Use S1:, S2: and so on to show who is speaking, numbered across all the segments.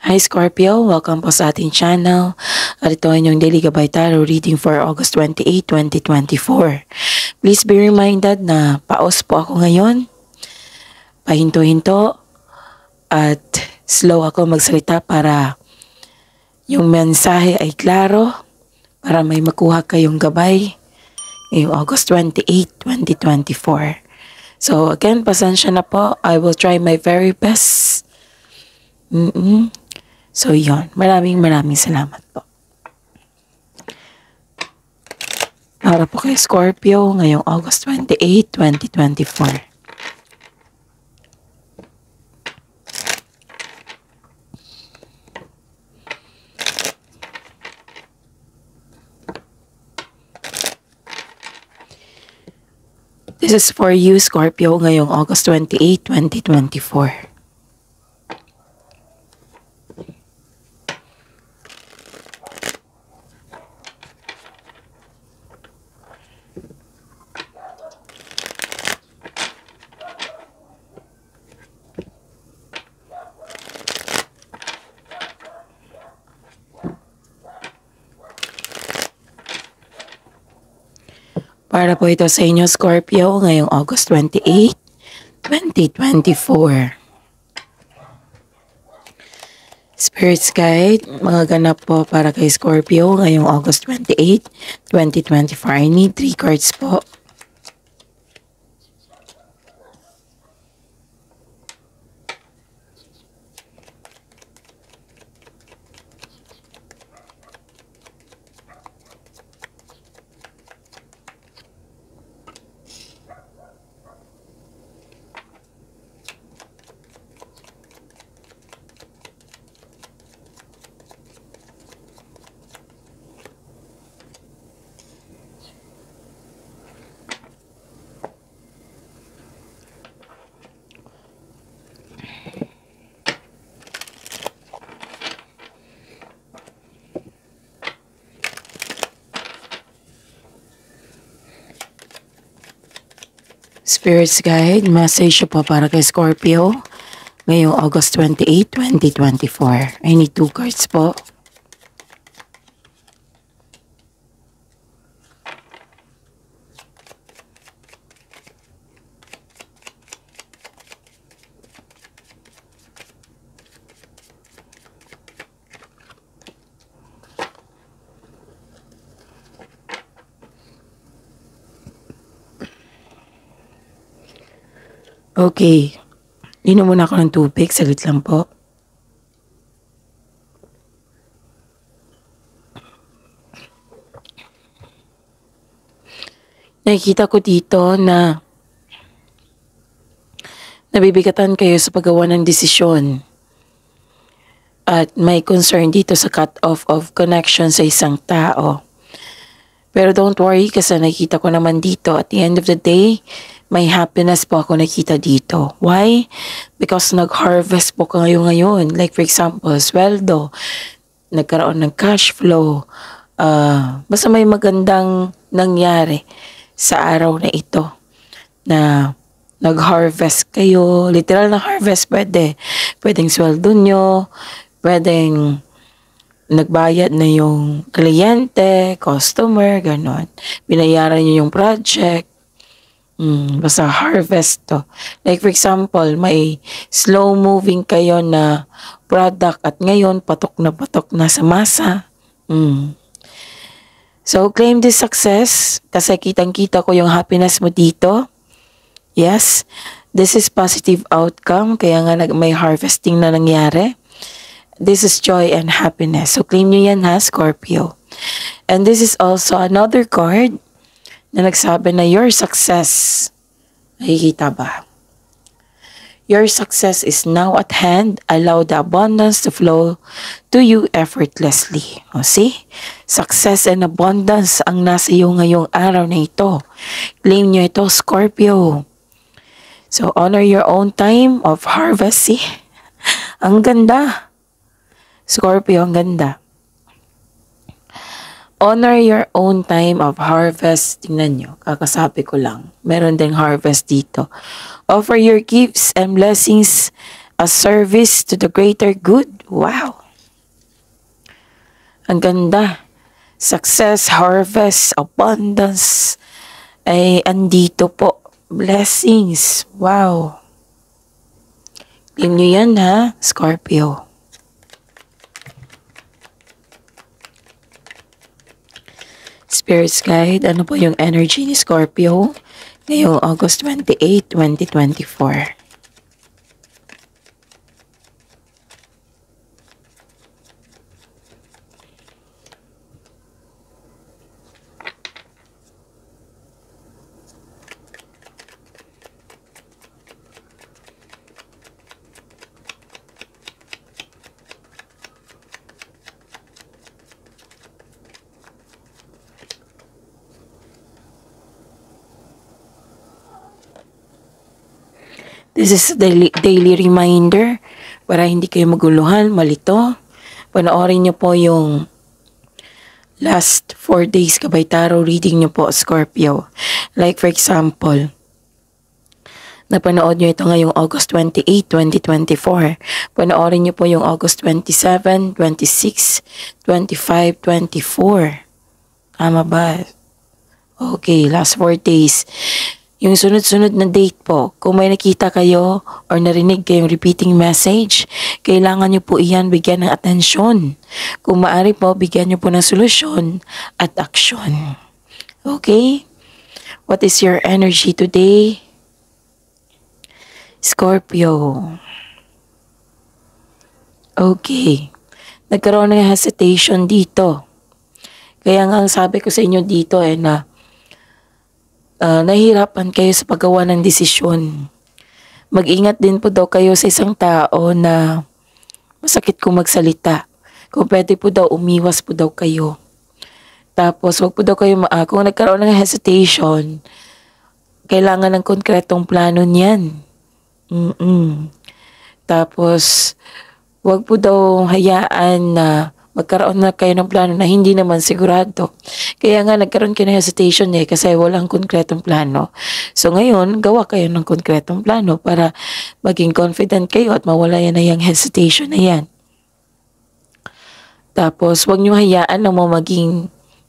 S1: Hi Scorpio, welcome po sa ating channel. At ito ay inyong Daily Gabay Tarot reading for August 28, 2024. Please be reminded na paos po ako ngayon. Pahinto-hinto at slow ako magsalita para yung mensahe ay klaro, para may makuha kayong gabay ngayong August 28, 2024. So again, pasensya na po. I will try my very best. So yon, maraming salamat po. Para po kay Scorpio ngayong August 28, 2024. This is for you, Scorpio, ngayong August 28, 2024. Para po ito sa inyo, Scorpio, ngayong August 28, 2024. Spirits Guide, mga ganap po para kay Scorpio ngayong August 28, 2024. I need 3 cards po. Spirits Guide, message po para kay Scorpio ngayong August 28, 2024. I need 2 cards po. Okay. Inom muna ako ng tubig. Saglit lang po. Nakikita ko dito na nabibigatan kayo sa paggawa ng desisyon. At may concern dito sa cut-off of connection sa isang tao. Pero don't worry kasi nakikita ko naman dito at the end of the day, may happiness po ako nakita dito. Why? Because nag-harvest po kayo ngayon. Like for example, sweldo, nagkaroon ng cash flow. Basta may magandang nangyari sa araw na ito. Na nag-harvest kayo. Literal na harvest pwede. Pwedeng sweldo nyo. Pwedeng nagbayad na yung kliyente, customer, ganon. Binayaran nyo yung project. Basta harvest to. Like for example, may slow moving kayo na product at ngayon patok na sa masa. So claim this success kasi kitang-kita ko yung happiness mo dito. Yes, this is positive outcome kaya nga may harvesting na nangyari. This is joy and happiness. So claim nyo yan ha, Scorpio. And this is also another card na nagsabi na your success, nakikita ba? Your success is now at hand. Allow the abundance to flow to you effortlessly. O see? Success and abundance ang nasa iyo ngayong araw na ito. Claim nyo ito, Scorpio. So honor your own time of harvest. See? Ang ganda. Scorpio, ang ganda. Honor your own time of harvest. Tingnan nyo, kakasabi ko lang. Meron ding harvest dito. Offer your gifts and blessings A service to the greater good. Wow! Ang ganda. Success, harvest, abundance ay andito po. Blessings. Wow. Claim nyo yan ha, Scorpio. Spirit's Guide, ano po yung energy ni Scorpio ngayong August 28, 2024? This is a daily reminder para hindi kayo maguluhan, malito. Panoorin niyo po yung last 4 days kabay tarot reading niyo po, Scorpio. Like for example, napanood niyo ito ngayong August 28, 2024. Panoorin niyo po yung August 27, 26, 25, 24. Tama ba? Okay, last 4 days. Yung sunod-sunod na date po, kung may nakita kayo or narinig kayong repeating message, kailangan nyo po iyan bigyan ng atensyon. Kung maaari po, bigyan nyo po ng solusyon at aksyon. Okay? What is your energy today? Scorpio. Okay. Nagkaroon ng hesitation dito. Kaya nga ang sabi ko sa inyo dito na nahihirapan kayo sa paggawa ng desisyon. Mag-ingat din po daw kayo sa isang tao na masakit kung magsalita. Kung pwede po daw, umiwas po daw kayo. Tapos, wag po daw kayo, kung nagkaroon ng hesitation, kailangan ng konkretong plano niyan. Tapos, wag po daw hayaan na magkaroon na kayo ng plano na hindi naman sigurado. Kaya nga nagkaroon kayo ng hesitation kasi walang konkretong plano. So ngayon, gawa kayo ng konkretong plano para maging confident kayo at mawala yan na yung hesitation na yan. Tapos, huwag nyo hayaan na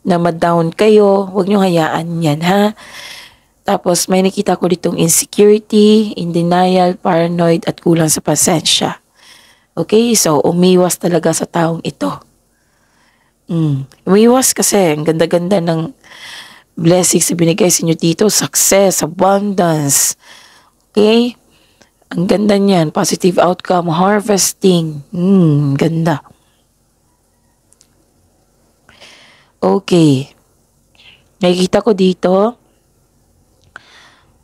S1: na ma-down kayo. Huwag nyo hayaan yan, ha? Tapos, may nakita ko ditong insecurity, in denial, paranoid, at kulang sa pasensya. Okay? So, umiwas talaga sa taong ito. Umiwas kasi ang ganda-ganda ng blessings na binigay sa inyo dito. Success, abundance. Okay? Ang ganda niyan. Positive outcome, harvesting. Ganda. Okay. Nakikita ko dito.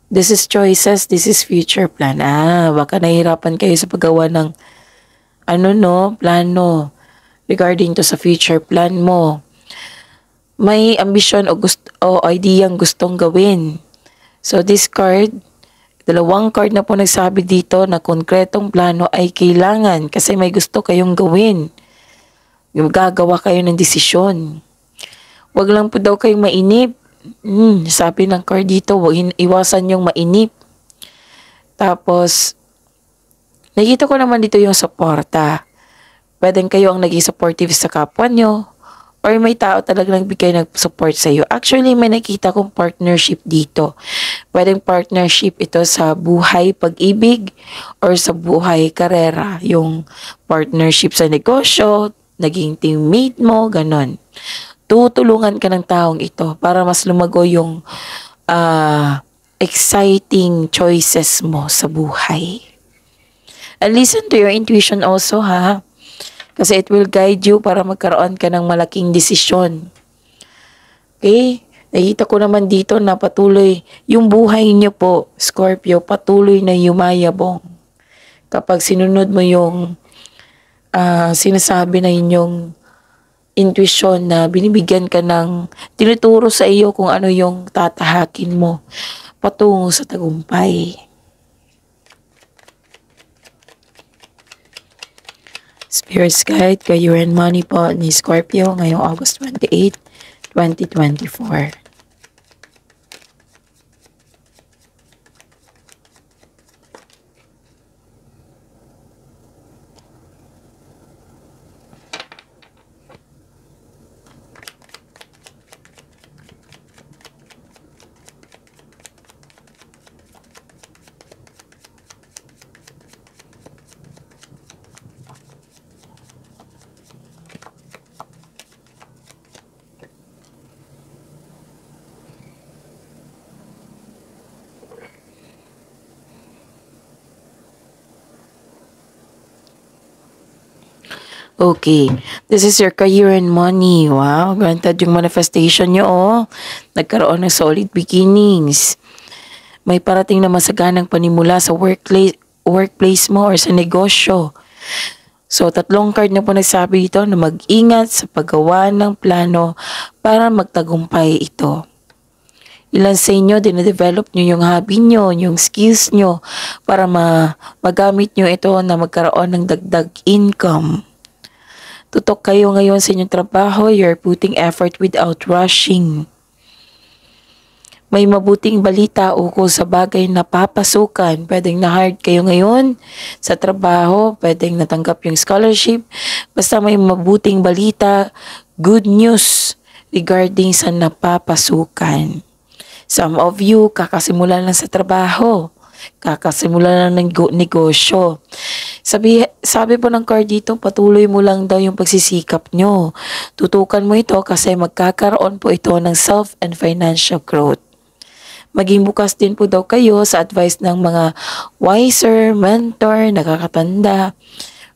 S1: This is choices, this is future plan. Baka nahihirapan kayo sa paggawa ng plano regarding to sa future plan mo. May ambisyon o ideyang gustong gawin. So this card, dalawang card na po nagsabi dito na konkretong plano ay kailangan kasi may gusto kayong gawin. Yung gagawa kayo ng desisyon. Wag lang po daw kayong mainip. Sabi ng card dito, iwasan yung mainip. Tapos, nakita ko naman dito yung suporta. Pwedeng kayo ang naging supportive sa kapwa nyo or may tao talagang nagbigay ng support sa iyo. Actually, may nakita kong partnership dito. Pwedeng partnership ito sa buhay pag-ibig or sa buhay karera. Yung partnership sa negosyo, naging teammate mo, ganon. Tutulungan ka ng taong ito para mas lumago yung exciting choices mo sa buhay. And listen to your intuition also, ha? Kasi it will guide you para magkaroon ka ng malaking desisyon. Okay? Nakita ko naman dito na patuloy, yung buhay niyo po, Scorpio, patuloy na yumayabong. Kapag sinunod mo yung sinasabi na inyong intuition na binibigyan ka ng tinuturo sa iyo kung ano yung tatahakin mo patungo sa tagumpay. Spirit's Guide, Career and Money po ni Scorpio ngayong August 28, 2024. Okay, this is your career and money. Wow, granted yung manifestation nyo, oh. Nagkaroon ng solid beginnings. May parating na masaganang panimula sa workplace mo or sa negosyo. So, 3 card na po nagsabi dito na mag-ingat sa paggawa ng plano para magtagumpay ito. Ilan sa inyo, dinadevelop nyo yung hobby nyo, yung skills nyo para magamit nyo ito na magkaroon ng dagdag income. Tutok kayo ngayon sa inyong trabaho, you're putting effort without rushing. May mabuting balita ukol sa bagay na papasukan. Pwedeng na-hired kayo ngayon sa trabaho, pwedeng natanggap yung scholarship. Basta may mabuting balita, good news regarding sa napapasukan. Some of you, kakasimula lang sa trabaho. Kakasimula lang ng negosyo. Sabi po ng card dito, patuloy mo lang daw yung pagsisikap nyo. Tutukan mo ito kasi magkakaroon po ito ng self and financial growth. Maging bukas din po daw kayo sa advice ng mga wiser, mentor, nakakatanda,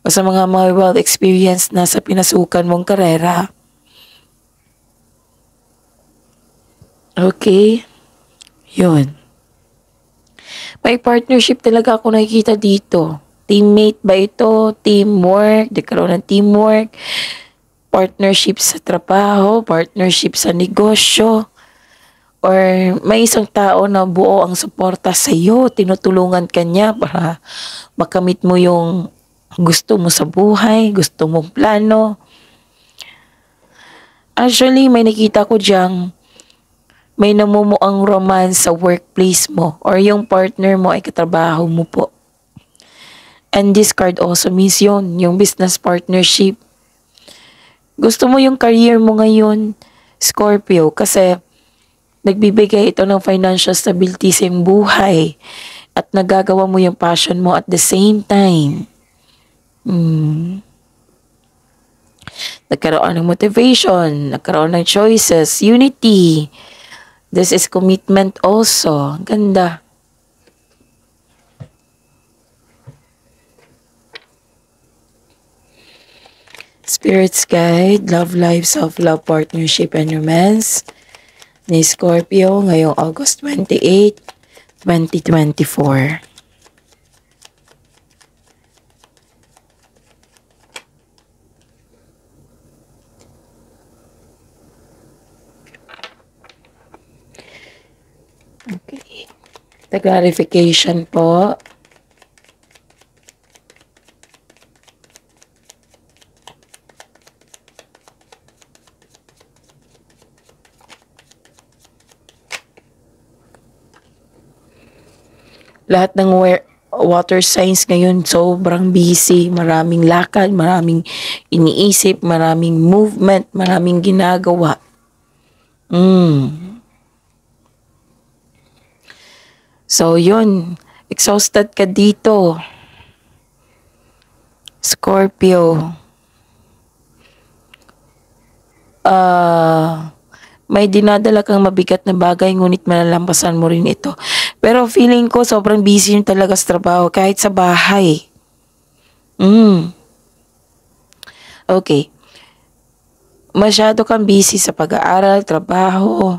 S1: o sa mga well-experienced na sa pinasukan mong karera. Okay? Yun. May partnership talaga ako nakikita dito. Teammate ba ito? Teamwork? Nagkaroon ng teamwork? Partnership sa trabaho? Partnership sa negosyo? Or may isang tao na buo ang suporta sa iyo, tinutulungan ka niya para makamit mo yung gusto mo sa buhay, gusto mong plano. Actually, may nakita ko diyang may namumuang romance sa workplace mo or yung partner mo ay katrabaho mo po. And this card also means yun, yung business partnership. Gusto mo yung career mo ngayon, Scorpio, kasi nagbibigay ito ng financial stability sa iyong buhay at nagagawa mo yung passion mo at the same time. Nagkaroon ng motivation, nagkaroon ng choices, unity. This is commitment also. Ganda. Spirit's Guide, Love Life, Self-Love, Partnership, and Romance ni Scorpio ngayong August 28, 2024. Okay. The clarification po. Lahat ng water signs ngayon sobrang busy, maraming lakad, maraming iniisip, maraming movement, maraming ginagawa. So yun, exhausted ka dito, Scorpio. May dinadala kang mabigat na bagay ngunit malalampasan mo rin ito. Pero feeling ko sobrang busy yun talaga sa trabaho kahit sa bahay. Okay. Masyado kang busy sa pag-aaral, trabaho.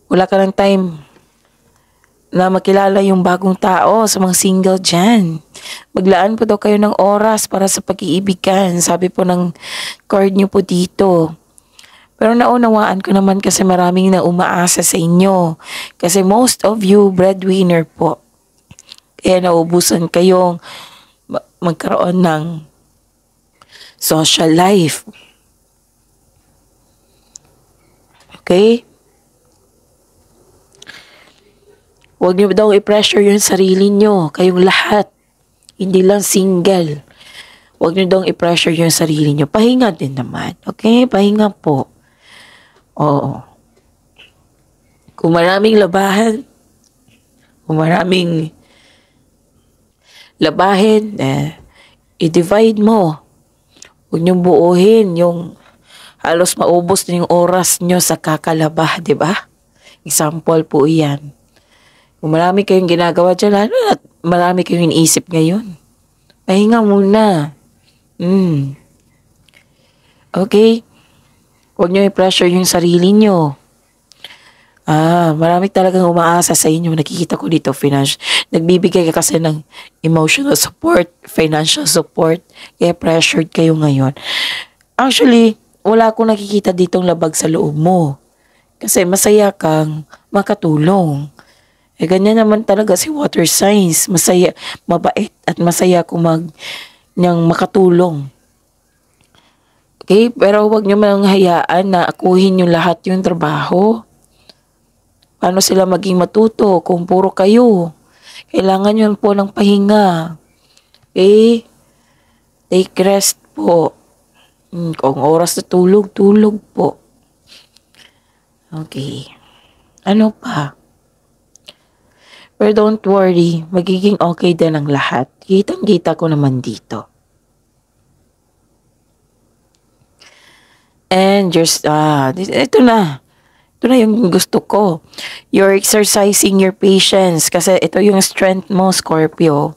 S1: Wala ka ng time na makilala yung bagong tao sa mga single dyan. Maglaan po daw kayo ng oras para sa pag-iibigan. Sabi po ng card nyo po dito. Pero naunawaan ko naman kasi maraming na umaasa sa inyo. Kasi most of you, breadwinner po. Kaya naubusan kayong magkaroon ng social life. Okay? Huwag niyo daw i-pressure yung sarili niyo. Kayong lahat. Hindi lang single. Huwag niyo daw i-pressure yung sarili niyo. Pahinga din naman. Okay? Pahinga po. Oo. Kung maraming labahin, i-divide mo. Huwag niyong buuhin yung halos maubos na yung oras niyo sa kakalaba, di ba? Example po iyan. Kung marami kayong ginagawa dyan, marami kayong iniisip ngayon. Pahinga muna. Okay? Huwag nyo i-pressure yung sarili nyo. Marami talagang umaasa sa inyo. Nakikita ko dito, nagbibigay ka kasi ng emotional support, financial support, kaya pressured kayo ngayon. Actually, wala akong nakikita ditong labag sa loob mo. Kasi masaya kang makatulong. Ganyan naman talaga si water signs. Masaya, mabait at masaya kung niyang makatulong. Okay? Pero huwag niyo mang hayaan na akuhin niyo lahat yung trabaho. Paano sila maging matuto kung puro kayo? Kailangan yun po ng pahinga. Okay? Take rest po. Kung oras na tulog, tulog po. Okay. Ano pa? Pero don't worry, magiging okay din ang lahat. Kitang-kita ko naman dito. And just, ito na. Ito na yung gusto ko. You're exercising your patience kasi ito yung strength mo, Scorpio.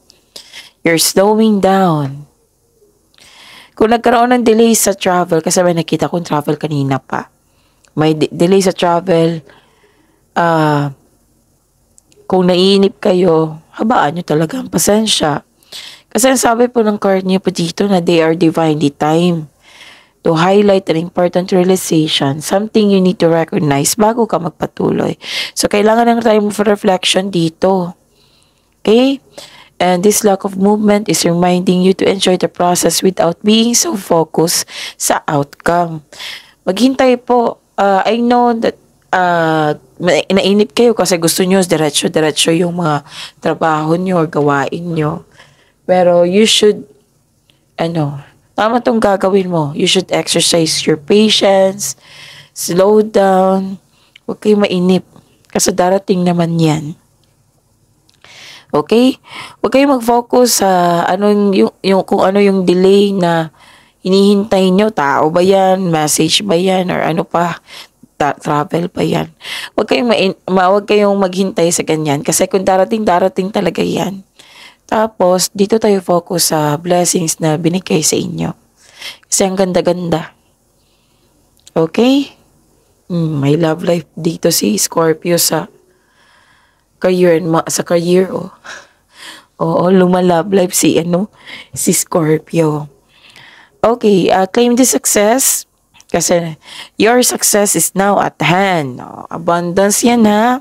S1: You're slowing down. Kung nagkaroon ng delay sa travel, kasi may nakita kong travel kanina pa. May delay sa travel. Kung naiinip kayo, habaan nyo talaga ang pasensya. Kasi ang sabi po ng card niyo po dito na they are divinely timed to highlight an important realization, something you need to recognize bago ka magpatuloy. So, kailangan ng time for reflection dito. Okay? And this lack of movement is reminding you to enjoy the process without being so focused sa outcome. Maghintay po. I know that nainip kayo kasi gusto nyo diretso-diretso yung mga trabaho nyo or gawain nyo. Pero you should, tama tong gagawin mo. You should exercise your patience, slow down, huwag kayo mainip. Kasi darating naman yan. Okay? Huwag kayo mag-focus sa kung ano yung delay na hinihintay nyo. Tao ba yan? Message ba yan? Or ano pa? Travel pa yan. Huwag kayong maghintay sa ganyan. Kasi kung darating talaga yan. Tapos, dito tayo focus sa blessings na binigay sa inyo. Kasi ang ganda-ganda. Okay? May love life dito si Scorpio sa career, oh. Oo, love life si Scorpio. Okay, claim the success. Kasi your success is now at hand. Abundance yan, ha?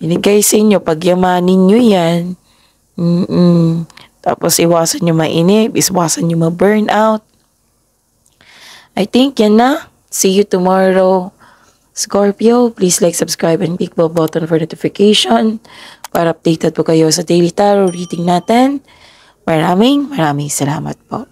S1: Binigay sa inyo, pagyamanin nyo yan. Tapos iwasan nyo mainip, iwasan nyo ma-burnout. I think yan na. See you tomorrow. Scorpio, please like, subscribe, and click the button for notification para updated po kayo sa daily tarot reading natin. Maraming salamat po.